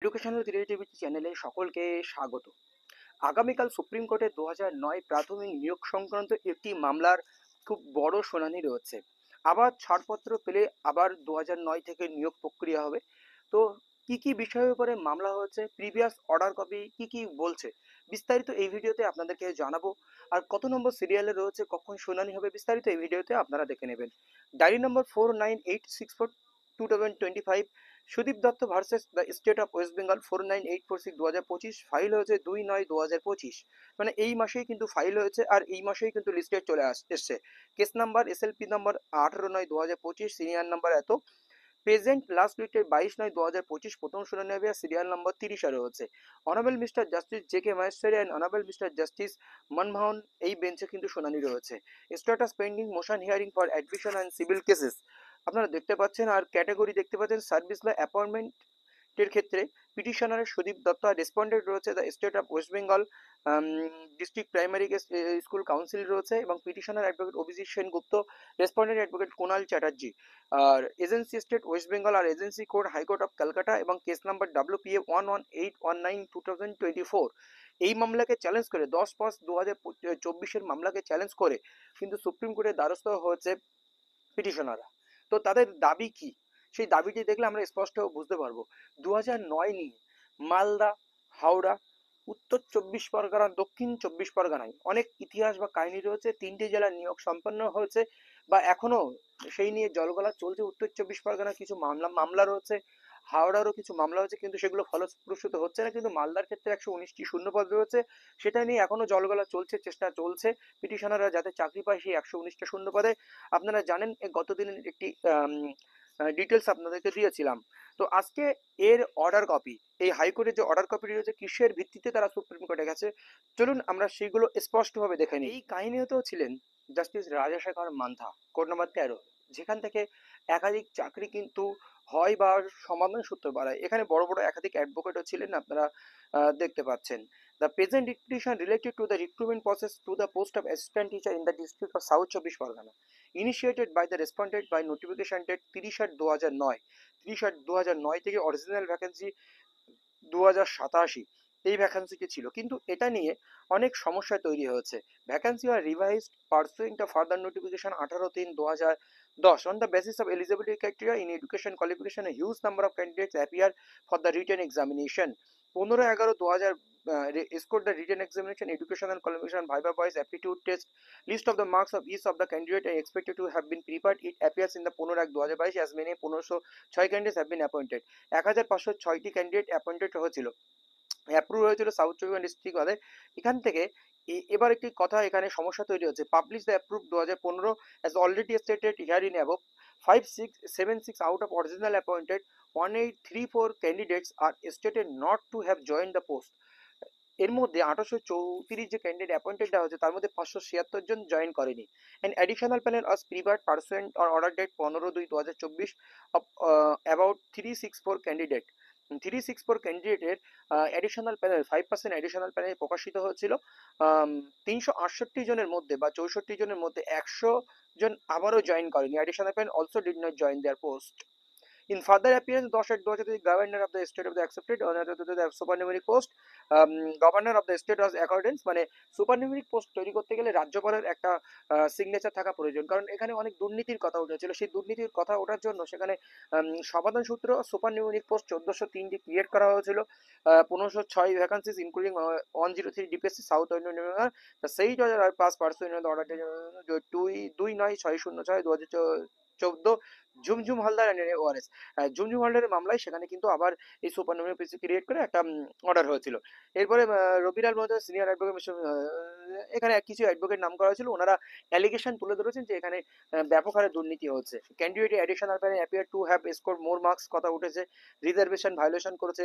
Educational creativity চ্যানেলে সকলকে স্বাগত। আগামীকাল সুপ্রিম কোর্টে 2009 প্রাথমিক নিয়োগ সংক্রান্ত একটি মামলার খুব বড় শুনানি রয়েছে। আবার ছাড়পত্র পেলে আবার 2009 থেকে নিয়োগ প্রক্রিয়া হবে। তো কি কি বিষয়ের উপরে মামলা হয়েছে, প্রিভিয়াস অর্ডার কপি কি কি বলছে, বিস্তারিত এই ভিডিওতে আপনাদেরকে জানাবো। আর কত নম্বর সিরিয়ালে রয়েছে, কখন শুনানি হবে, বিস্তারিত এই ভিডিওতে আপনারা দেখে নেবেন। Diary number 49864225, Sudip Dutta versus the state of West Bengal 49846225, file হয়েছে 2/9/2025, মানে এই মাসেই কিন্তু ফাইল হয়েছে আর এই মাসেই কিন্তু লিস্টেড চলে এসছে। Case number SLP number 18/9/2025, serial number এত। প্রেজেন্ট লাস্ট ডেটের 22/9/2025, প্রথম শুনানি হবে আর সিরিয়াল নম্বর 30 রয়েছে। Honourable mister justice JK Maheshwari and honourable mister justice Manmohan এই বেঞ্চে কিন্তু শুনানি রয়েছে। Status pending motion hearing for admission and civil cases আপনারা দেখতে পাচ্ছেন। আর ক্যাটাগরি দেখতে পাচ্ছেন সার্ভিস বা অ্যাপয়েন্টমেন্টের ক্ষেত্রে পিটিশনারের সুদীপ দত্ত, আর রেসপন্ডেন্ট রয়েছে the state of West Bengal district primary school council রয়েছে, এবং petitioner advocate Abhijit Sengupta, respondent advocate Kunal Chatterjee. আর এজেন্সি স্টেট ওয়েস্ট বেঙ্গল আর agency court high court of Kolkata, এবং কেস নাম্বার WPA 11819/2024। এই মামলাকে চ্যালেঞ্জ করে 10/5/2024 মামলাকে চ্যালেঞ্জ করে কিন্তু সুপ্রিম কোর্টের দ্বারস্থ হয়েছে পিটিশনাররা। তো তাদের দাবি কি, সেই দাবিটি দেখলে আমরা স্পষ্ট বুঝতে পারবো। 2009 নিয়ে মালদা, হাওড়া, উত্তর 24 পরগনা, দক্ষিণ 24 পরগনায় অনেক ইতিহাস বা কাহিনী রয়েছে। 3টে জেলার নিয়োগ সম্পন্ন হয়েছে বা এখনো সেই নিয়ে জলগলা চলছে। উত্তর 24 পরগনার কিছু মামলা রয়েছে, হাওড়ারও কিছু মামলা হচ্ছে, কিন্তু সেগুলো ফলপ্রসূ হচ্ছে না। কিন্তু মালদার ক্ষেত্রে 119টি শূন্যপদ রয়েছে, সেটা নিয়ে এখনো জলগলা চলছে, চেষ্টা চলছে পিটিশনাররা যাতে চাকরি পায় সেই 119টা শূন্যপদে। আপনারা জানেন গতদিনের একটি ডিটেলস আপনাদেরকে দিয়েছিলাম। তো আজকে এর অর্ডার কপি, এই হাইকোর্টের যে অর্ডার কপি রয়েছে কিসের ভিত্তিতে তারা সুপ্রিম কোর্টে গেছে, চলুন আমরা সেগুলো স্পষ্টভাবে দেখে নিই। এই কাহিনীতেও ছিলেন জাস্টিস রাজাশেখর মান্থা, কোর্ট নম্বর 13, যেখান থেকে একাধিক চাকরি কিন্তু হয় বা সমাধান সূত্র বাড়ায়। এখানে বড় বড় একাধিক অ্যাডভোকেটও ছিলেন, আপনারা দেখতে পাচ্ছেন। The present petition related to the recruitment process to the post of assistant teacher in the district of South 24 Pargana, initiated by the respondent by notification date 30/8/2009। 30/8/2009 থেকে অরিজিনাল ভ্যাকেন্সি 2087 এই ভ্যাকেন্সিটি ছিল, কিন্তু এটা নিয়ে অনেক সমস্যা তৈরি হয়েছে। ভ্যাকেন্সি আর revised pursuing the further notification 18/3/2010 on the basis of eligibility criteria in education qualification a huge number of candidates appear for the written examination। 15/11/2000 scored the written examination educational qualification viva voice aptitude test list of the marks of each of the candidate are expected to have been prepared. It appears in the 15/1/2022 as many 1506 candidates have been appointed। 1506টি candidate appointed হয়েছিল, approve হয়েছিল south চব্বিশ district ওয়ালে। এখান থেকে এবার একটি কথা এখানে সমস্যা তৈরি হচ্ছে। Publish the approve 2015 as already stated here in above, 5676 out of original appointed 1834 candidates are stated not to have joined the post। এর মধ্যে 834 যে ক্যান্ডিডেট অ্যাপয়েন্টেড দেওয়া হয়েছে তার মধ্যে 576 জন জয়েন করেনি। অ্যান্ড অ্যাডিশনাল প্যানেল অফ প্রিভার্ড percent or order date 15/2/2024 of about 364 candidate. 364 ক্যান্ডিডেটের অ্যাডিশনাল প্যানেল 5% অ্যাডিশনাল প্যানেল প্রকাশিত হয়েছিল। 368 জনের মধ্যে বা 64 জনের মধ্যে 100 জন আবারও জয়েন করেনি। Additional panel also did not join their post. In further appearance, 10/2023, governor of the state of the accepted the supernumerary post, governor of the state of accordance, মানে সুপারনিউমেরিক পোস্ট তৈরি করতে গেলে রাজ্যপালের একটা সিগনেচার থাকা প্রয়োজন, কারণ এখানে অনেক দুর্নীতির কথা উঠেছিল। সেই দুর্নীতির কথা ওঠার জন্য সেখানে সমাধান সূত্র সুপারনিউমেরিক পোস্ট 1403টি ক্রিয়েট করা হয়েছিল। 1506 vacancies including 103 DPSC south Indian. The said order are passed pursuant to the order 2/9/606/2014 Jhumjhum Haldar and ORS. Jhumjhum হালদারের মামলায় সেখানে কিন্তু আবার এই সুপারনুমেরি পিসি ক্রিয়েট করে একটা অর্ডার হয়েছিল। এরপরে রবিলাল মহোদয় সিনিয়র অ্যাডভোকেট, এখানে কিছু অ্যাডভোকেট নাম করা হয়েছিল, ওনারা অ্যালিগেশন তুলে ধরেছেন যে এখানে ব্যাপক হারে দুর্নীতি হচ্ছে। Candidate additional panel appear to have score more marks কথা উঠেছে, রিজার্ভেশন ভায়োলেশন করেছে,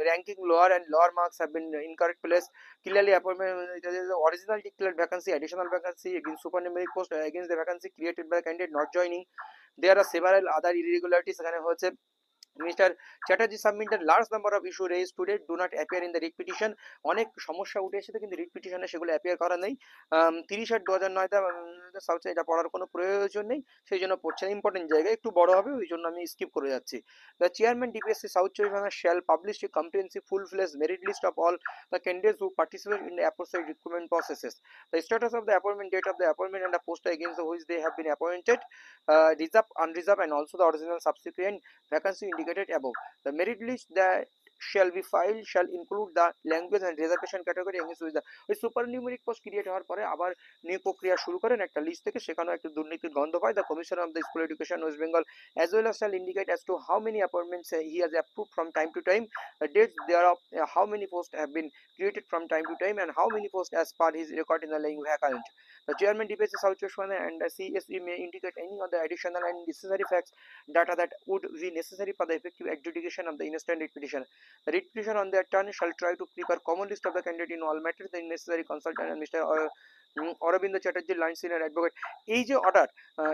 ranking lower and lower marks have been incorrect place, clearly appointment original declared vacancy additional vacancy against supernumeric post against the vacancy created by candidate not joining. There are several other irregularities এখানে হয়েছে। Mister Chatterjee submitted large number of issue raise today do not appear in the writ petition. অনেক সমস্যা উঠে এসেছে কিন্তু writ পিটিশনে সেগুলো appear করা নেই। 30/8/2009 সাউথে এটা পড়ার কোনো প্রয়োজন নেই, সেই জন্য পড়ছে না। ইম্পর্টেন্ট জায়গায় একটু বড় হবে, ওই জন্য আমি স্কিপ করে যাচ্ছি। দ্য চেয়ারম্যান ডিপিএসসি সাউথ চব্বিশ Pargana shall publish a comprehensive full fledge merit list of all the candidates who participate in the aforesaid recruitment processes. The status of the appointment, date of the appointment, and the post against which they have been appointed, reserved, unreserved, and also the original subsequent vacancy indicated above. The merit list that shall be filed shall include the language and reservation category against which the ওই সুপারনিউমেরিক post create হওয়ার পরে আবার নিয়োগ প্রক্রিয়া শুরু করেন একটা list থেকে, সেখানেও একটা দুর্নীতির গন্ধ পায়। The commission of the school education West Bengal as well as shall indicate as to how many appointments he has approved from time to time, the dates thereof, how many posts have been created from time to time, and how many posts as per his record in the laying vacant. The chairman debates South Cheshire and the CSE may indicate any other additional and necessary facts data that would be necessary for the effective adjudication of the instant writ petition. The writ petition on their turn shall try to prepare common list of the candidate in all matters, the necessary consultant and Mr. Arvind Chatterjee line senior advocate. এই যে order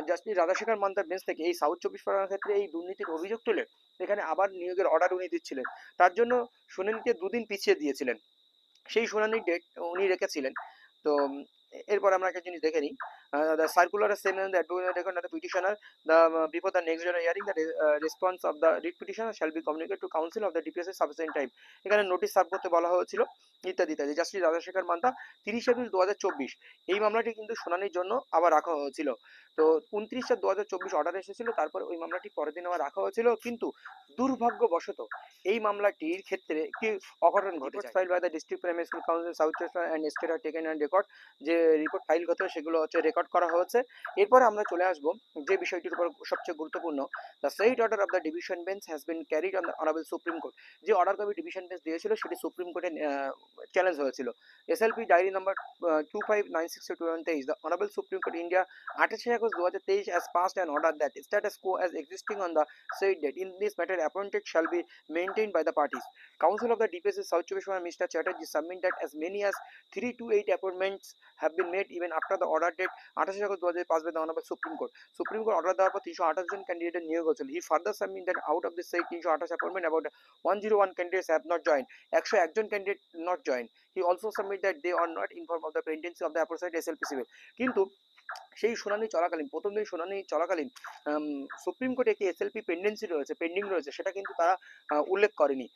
justice Radhashekhar মান্তার bench থেকে এই south চব্বিশ পরগনার ক্ষেত্রে এই দুর্নীতির অভিযোগ তুলে এখানে আবার নিয়োগের অর্ডার উনি দিচ্ছিলেন, তার জন্য শুনানিকে দুদিন পিছিয়ে দিয়েছিলেন। সেই শুনানির ডেট উনি রেখেছিলেন। তো এরপর আমরা একটা জিনিস দেখে নিই। The circular is same in the advocate record of the petitioner. Before the next general hearing, the response of the writ petitioner shall be communicated to counsel of the DPSC sufficient time. এখানে notice serve করতে বলা হয়েছিল ইত্যাদি ইত্যাদি। Justice Rajasekhar Manta 30 April 2024 এই মামলাটি কিন্তু শুনানির জন্য আবার রাখা হয়েছিল। তো 29/4/2024 অর্ডার এসেছিল, তারপর ওই মামলাটি পরের দিন আবার রাখা হয়েছিল, কিন্তু দুর্ভাগ্যবশত এই মামলাটির ক্ষেত্রে একটি অঘটন ঘটেছে। File by the district primary school council south চব্বিশ and state are taken and record, যে রিপোর্ট ফাইল হতো সেগুলো হচ্ছে রেকর্ড করা হয়েছে। এরপরে আমরা চলে আসবো যে বিষয়টির উপর সবচেয়ে গুরুত্বপূর্ণ। The said order of the division bench has been carried on the honourable supreme court. যে অর্ডার কপি ডিভিশন বেঞ্চ দিয়েছিল সেটি সুপ্রিম কোর্টে চ্যালেঞ্জ হয়েছিল। SLP diary number 2596/2023, the honourable supreme court India 28 August 2023 has passed an order that status quo as existing on the said date in this matter appointed shall be maintained by the parties. Council of the DPSC South Chobbish Pargana Mr. Chatterjee submit that as many as 3 to 8 appointments have been made even after the order date 28 August 2023 passed by the Honorable Supreme Court. Supreme Court order দেওয়ার পর 328 জন ক্যান্ডিডেটের নিয়োগ হয়েছিল। He further submit that out of the said 328 appointment about 101 candidates have not joined. 101 জন candidate not joined. He also submit that they are not informed of the pendency of the aforesaid SLPC bill. কিন্তু সেই শুনানি চলাকালীন, প্রথম দিন শুনানি চলাকালীন supreme কোর্টে একটি এসএলপি পেন্ডিং রয়েছে, সেটা কিন্তু তারা উল্লেখ করেনি।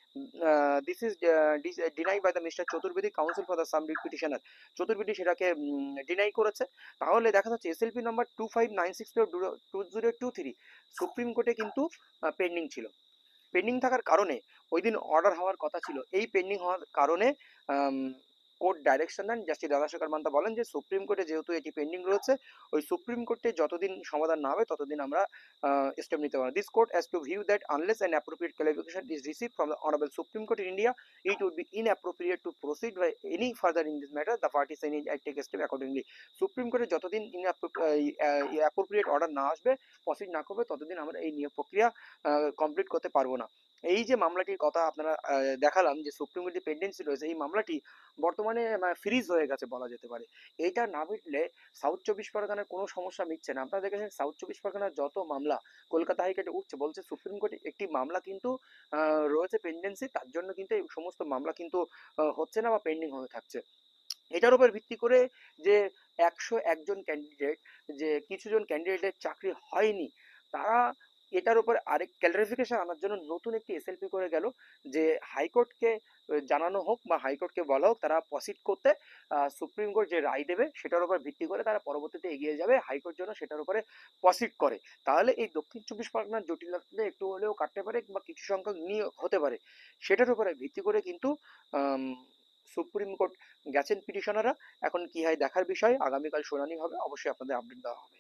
This is deny by the mister Chaturvedi counsel for the some writ petitioner. Chaturvedi সেটাকে ডিনাই করেছে। তাহলে দেখা যাচ্ছে এসএলপি নাম্বার 2596/2023 সুপ্রিম কোর্টে কিন্তু পেন্ডিং ছিল। পেন্ডিং থাকার কারণে ওই দিন অর্ডার হওয়ার কথা ছিল। এই পেন্ডিং হওয়ার কারণে কোর্ট ডাইরেকশন দেন, জাস্টিস রাধাশেখর মান্তা বলেন যে সুপ্রিম কোর্টে যেহেতু এটি পেন্ডিং রয়েছে, ওই সুপ্রিম কোর্টে যতদিন সমাধান না হবে ততদিন আমরা স্টেপ নিতে পারবো। This court has to view that unless an appropriate clarification is received from the honourable supreme court in India it would be inappropriate to proceed by any further in this matter. The parties any take a step accordingly. Supreme কোর্টে যতদিন appropriate order না আসবে, proceed না করবে, ততদিন আমরা এই নিয়োগ প্রক্রিয়া কমপ্লিট করতে পারবো না। এই যে মামলাটির কথা আপনারা দেখালাম যে সুপ্রিম কোর্টে পেন্ডেন্সি রয়েছে, এই মামলাটি বর্তমানে ফ্রিজ হয়ে গেছে বলা যেতে পারে। এইটা না মিটলে সাউথ চব্বিশ পরগনার কোনো সমস্যা মিটছে না। আপনারা দেখেছেন সাউথ চব্বিশ পরগনার যত মামলা কলকাতা হাইকোর্টে উঠছে, বলছে সুপ্রিম কোর্টে একটি মামলা কিন্তু রয়েছে পেন্ডেন্সি, তার জন্য কিন্তু এই সমস্ত মামলা কিন্তু হচ্ছে না বা পেন্ডিং হয়ে থাকছে। এটার উপর ভিত্তি করে যে 101 জন ক্যান্ডিডেট, যে কিছুজন ক্যান্ডিডেটের চাকরি হয়নি, তারা এটার উপর আরেক ক্লারিফিকেশন আনার জন্য নতুন একটি এসএলপি করে গেল যে হাইকোর্টকে জানানো হোক বা হাইকোর্টকে বলা হোক তারা প্রসিড করতে, সুপ্রিম কোর্ট যে রায় দেবে সেটার উপর ভিত্তি করে তারা পরবর্তীতে এগিয়ে যাবে, হাইকোর্ট যেন সেটার উপরে প্রসিড করে। তাহলে এই দক্ষিণ চব্বিশ পরগনার জটিলতা একটু হলেও কাটতে পারে বা কিছু সংখ্যক নিয়োগ হতে পারে। সেটার উপরে ভিত্তি করে কিন্তু সুপ্রিম কোর্ট গেছেন পিটিশনাররা। এখন কি হয় দেখার বিষয়, আগামীকাল শুনানি হবে, অবশ্যই আপনাদের আপডেট দেওয়া হবে।